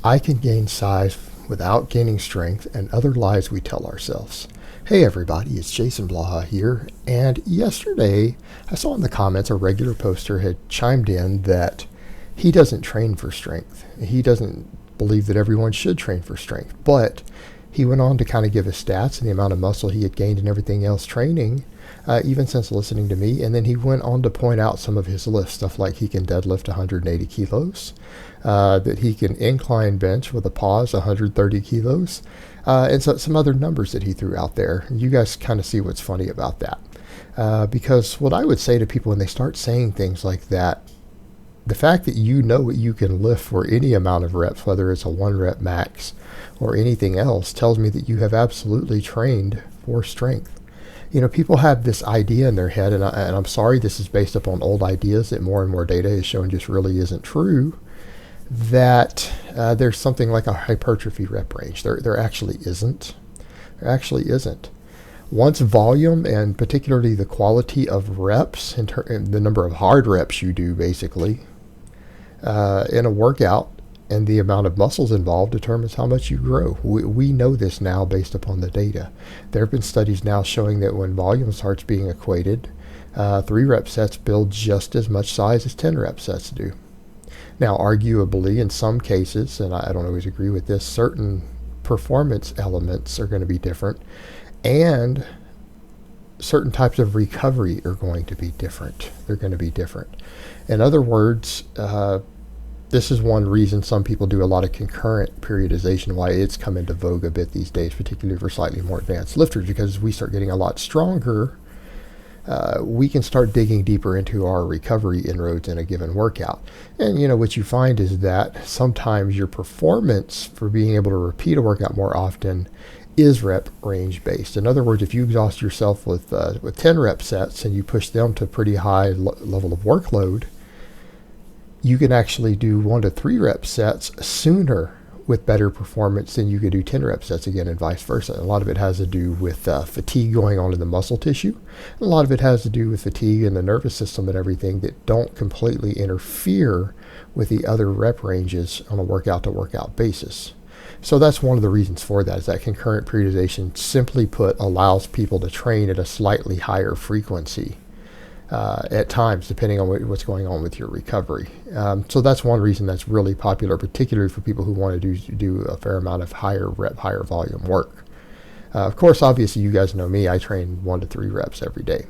I can gain size without gaining strength, and other lies we tell ourselves. Hey everybody, it's Jason Blaha here, and yesterday I saw in the comments a regular poster had chimed in that he doesn't train for strength. He doesn't believe that everyone should train for strength, but he went on to kind of give his stats and the amount of muscle he had gained and everything else training, even since listening to me. And then he went on to point out some of his lifts, stuff like he can deadlift 180 kilos, that he can incline bench with a pause 130 kilos, and so some other numbers that he threw out there. You guys kind of see what's funny about that. Because what I would say to people when they start saying things like that, the fact that you know what you can lift for any amount of reps, whether it's a 1 rep max or anything else, tells me that you have absolutely trained for strength. You know, people have this idea in their head, and I'm sorry, this is based upon old ideas that more and more data is showing just really isn't true, that there's something like a hypertrophy rep range. There actually isn't. There actually isn't. Once volume, and particularly the quality of reps, in the number of hard reps you do basically, in a workout, and the amount of muscles involved determines how much you grow. We know this now based upon the data. There have been studies now showing that when volume starts being equated, 3 rep sets build just as much size as 10 rep sets do. Now, arguably, in some cases, and I don't always agree with this, certain performance elements are going to be different, and certain types of recovery are going to be different. They're going to be different. In other words, this is one reason some people do a lot of concurrent periodization, why it's come into vogue a bit these days, particularly for slightly more advanced lifters, because as we start getting a lot stronger, we can start digging deeper into our recovery inroads in a given workout. And you know what you find is that sometimes your performance for being able to repeat a workout more often is rep range based. In other words, if you exhaust yourself with 10 rep sets and you push them to a pretty high level of workload, you can actually do 1 to 3 rep sets sooner with better performance than you could do 10 rep sets again, and vice versa. A lot of it has to do with fatigue going on in the muscle tissue. A lot of it has to do with fatigue in the nervous system and everything that don't completely interfere with the other rep ranges on a workout to workout basis. So that's one of the reasons for that, is that concurrent periodization, simply put, allows people to train at a slightly higher frequency at times, depending on what's going on with your recovery. So that's one reason that's really popular, particularly for people who want to do a fair amount of higher rep, higher volume work. Of course, obviously, you guys know me. I train 1 to 3 reps every day,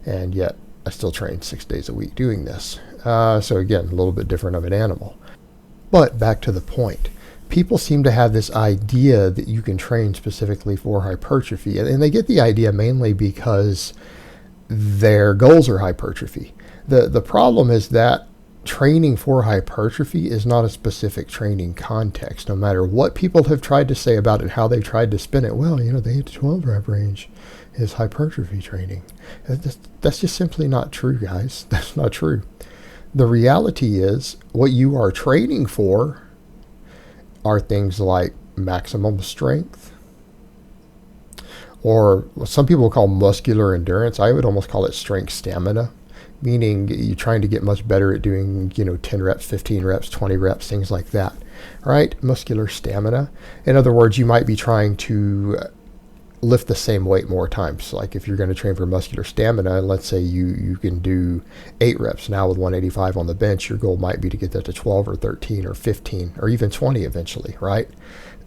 and yet I still train 6 days a week doing this. So again, a little bit different of an animal. But back to the point. People seem to have this idea that you can train specifically for hypertrophy, and they get the idea mainly because their goals are hypertrophy. The problem is that training for hypertrophy is not a specific training context, no matter what people have tried to say about it, how they've tried to spin it. Well, you know, the 8 to 12 rep range is hypertrophy training. That's just simply not true, guys. That's not true. The reality is what you are training for are things like maximum strength, or what some people call muscular endurance. I would almost call it strength stamina, meaning you're trying to get much better at doing, 10 reps, 15 reps, 20 reps, things like that, right? Muscular stamina. In other words, you might be trying to lift the same weight more times. Like if you're going to train for muscular stamina, and let's say you can do 8 reps now with 185 on the bench, your goal might be to get that to 12 or 13 or 15 or even 20 eventually, right?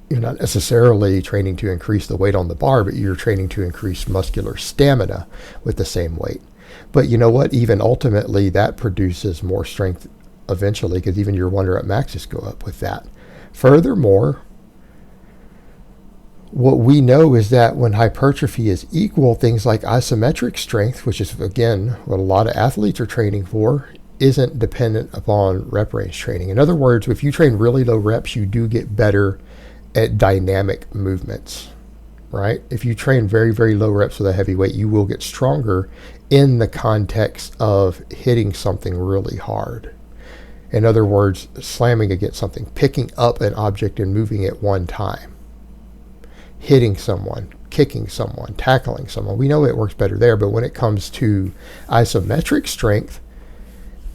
You're not necessarily training to increase the weight on the bar, but you're training to increase muscular stamina with the same weight. But you know what? Even ultimately, that produces more strength eventually, because even your 1 rep maxes go up with that. Furthermore, what we know is that when hypertrophy is equal, things like isometric strength, which is, again, what a lot of athletes are training for, isn't dependent upon rep range training. In other words, if you train really low reps, you do get better at dynamic movements, right? If you train very, very low reps with a heavy weight, you will get stronger in the context of hitting something really hard. In other words, slamming against something, picking up an object and moving it one time, hitting someone, kicking someone, tackling someone. We know it works better there, but when it comes to isometric strength,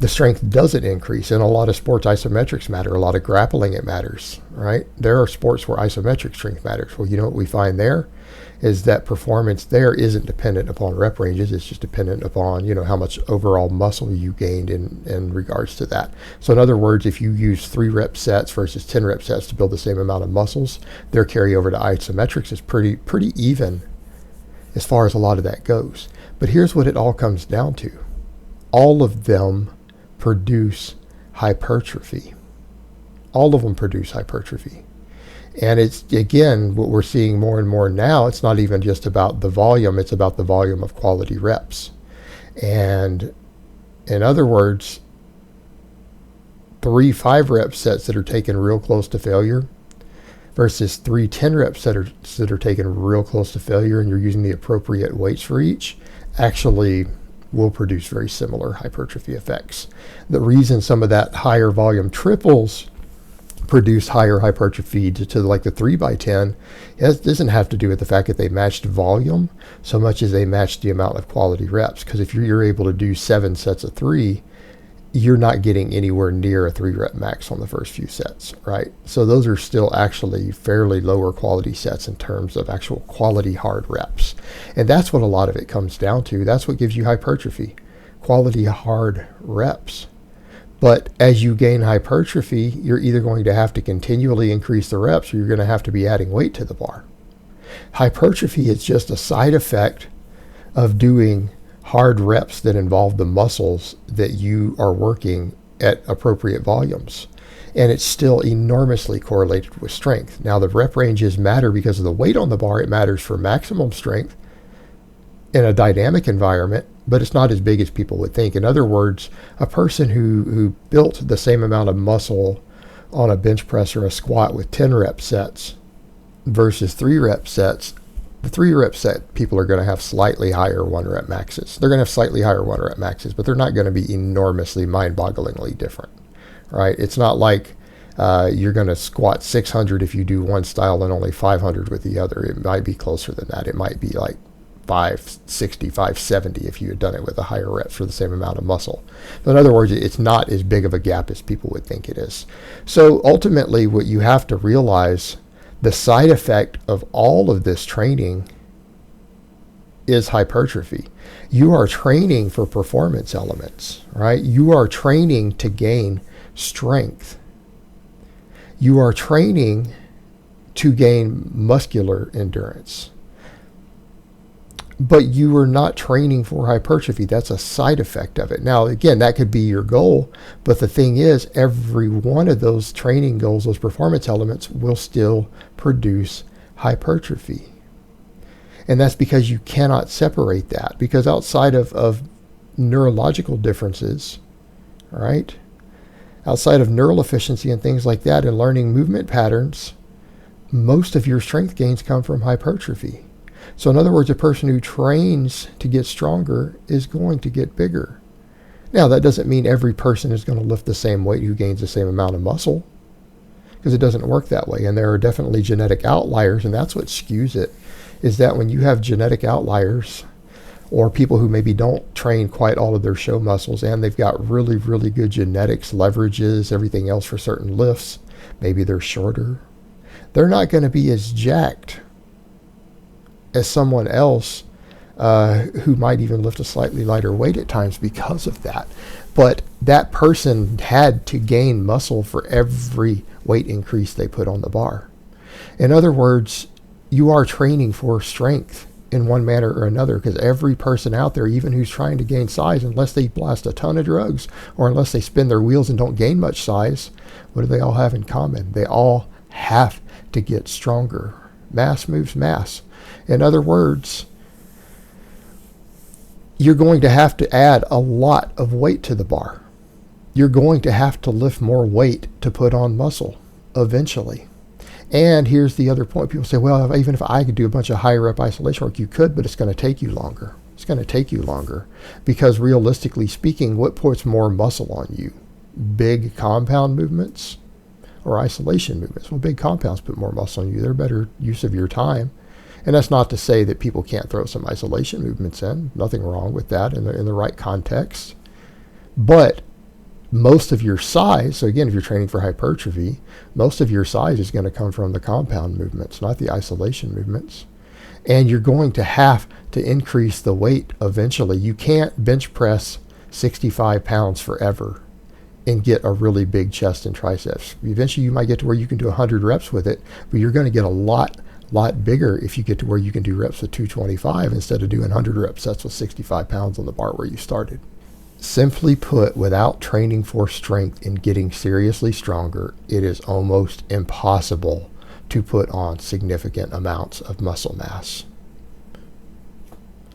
the strength doesn't increase. In a lot of sports, isometrics matter. A lot of grappling, it matters, right? There are sports where isometric strength matters. Well, you know what we find there is that performance there isn't dependent upon rep ranges. It's just dependent upon, how much overall muscle you gained in regards to that. So in other words, if you use 3 rep sets versus 10 rep sets to build the same amount of muscles, their carryover to isometrics is pretty even as far as a lot of that goes. But here's what it all comes down to. All of them produce hypertrophy. All of them produce hypertrophy. And it's, again, what we're seeing more and more now, it's not even just about the volume, it's about the volume of quality reps. And in other words, 3 5-rep sets that are taken real close to failure versus 3 10-rep sets that are taken real close to failure, and you're using the appropriate weights for each, actually will produce very similar hypertrophy effects. The reason some of that higher volume triples produce higher hypertrophy to like the 3x10, it doesn't have to do with the fact that they matched volume so much as they matched the amount of quality reps. Because if you're able to do 7 sets of 3, you're not getting anywhere near a 3 rep max on the first few sets, right? So those are still actually fairly lower quality sets in terms of actual quality hard reps. And that's what a lot of it comes down to. That's what gives you hypertrophy, quality hard reps. But as you gain hypertrophy, you're either going to have to continually increase the reps or you're going to have to be adding weight to the bar. Hypertrophy is just a side effect of doing hard reps that involve the muscles that you are working at appropriate volumes. And it's still enormously correlated with strength. Now, the rep ranges matter because of the weight on the bar. It matters for maximum strength in a dynamic environment, but it's not as big as people would think. In other words, a person who built the same amount of muscle on a bench press or a squat with 10 rep sets versus 3 rep sets, the 3 rep set people are going to have slightly higher 1 rep maxes. They're going to have slightly higher 1 rep maxes, but they're not going to be enormously mind-bogglingly different, right? It's not like you're going to squat 600 if you do one style and only 500 with the other. It might be closer than that. It might be like 560, 570 if you had done it with a higher reps for the same amount of muscle. But in other words, it's not as big of a gap as people would think it is. So ultimately, what you have to realize, the side effect of all of this training is hypertrophy. You are training for performance elements, right? You are training to gain strength. You are training to gain muscular endurance. But you are not training for hypertrophy. That's a side effect of it. Now, again, that could be your goal, but the thing is, every one of those training goals, those performance elements, will still produce hypertrophy. And that's because you cannot separate that. Because outside of neurological differences, right? Outside of neural efficiency and things like that and learning movement patterns, most of your strength gains come from hypertrophy. So in other words, a person who trains to get stronger is going to get bigger. Now, that doesn't mean every person is going to lift the same weight who gains the same amount of muscle, because it doesn't work that way. And there are definitely genetic outliers, and that's what skews it, is that when you have genetic outliers or people who maybe don't train quite all of their show muscles and they've got really, really good genetics, leverages, everything else for certain lifts, maybe they're shorter, they're not going to be as jacked as someone else who might even lift a slightly lighter weight at times because of that. But that person had to gain muscle for every weight increase they put on the bar. In other words, you are training for strength in one manner or another, because every person out there, even who's trying to gain size, unless they blast a ton of drugs or unless they spin their wheels and don't gain much size, what do they all have in common? They all have to get stronger. Mass moves mass. In other words, you're going to have to add a lot of weight to the bar. You're going to have to lift more weight to put on muscle eventually. And here's the other point. People say, well, even if I could do a bunch of high rep isolation work, you could, but it's going to take you longer. It's going to take you longer because realistically speaking, what puts more muscle on you? Big compound movements or isolation movements? Well, big compounds put more muscle on you. They're better use of your time. And that's not to say that people can't throw some isolation movements in. Nothing wrong with that in the right context. But most of your size, so again, if you're training for hypertrophy, most of your size is going to come from the compound movements, not the isolation movements. And you're going to have to increase the weight eventually. You can't bench press 65 pounds forever and get a really big chest and triceps. Eventually you might get to where you can do 100 reps with it, but you're going to get a lot bigger if you get to where you can do reps with 225 instead of doing 100 reps. That's with 65 pounds on the bar where you started. Simply put, without training for strength and getting seriously stronger, it is almost impossible to put on significant amounts of muscle mass.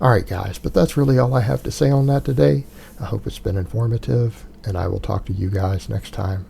All right, guys, but that's really all I have to say on that today. I hope it's been informative, and I will talk to you guys next time.